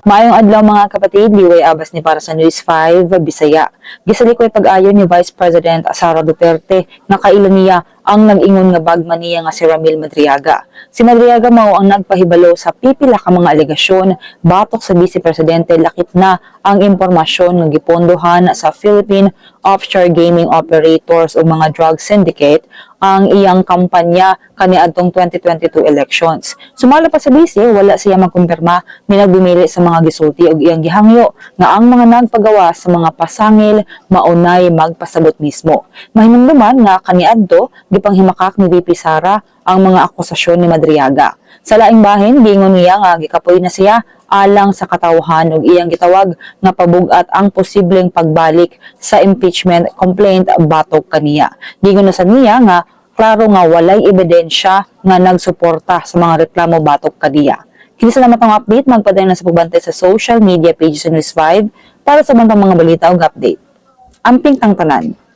Maayong adlaw mga kapatid, liway abas ni para sa News 5 Bisaya. Gisalikoy pag-ayo ni Vice President Sara Duterte nga kailan niya ang nag-ingon nga bagman niya nga si Ramil Madriaga. Si Madriaga mao ang nagpahibalo sa pipila ka mga alegasyon batok sa Vice Presidente lakip na ang impormasyon nga gipondohan sa Philippine Offshore Gaming Operators o mga drug syndicate ang iyang kampanya kaniadtong 2022 elections. Sumala pa sa Vice, wala siya magkumpirma ni nagbumili sa mga gisulti og iyang gihangyo nga ang mga nagpagawa sa mga pasangil maunay magpasabot mismo. Mahinumduman nga kaniadto gipanghimakak ni VP Sara ang mga akusasyon ni Madriaga. Sa laing bahin, giingon niya nga gikapoy na siya alang sa katawhan ug iyang gitawag nga pabugat ang posibleng pagbalik sa impeachment complaint batok kaniya. Giingon na sa niya nga klaro nga walay ebidensya nga nagsuporta sa mga reklamo batok kaniya. Kini sa naman ang update, magpadayon na sa pagbantay sa social media pages sa News 5 para sa mga balita ug update. Amping tang tanan.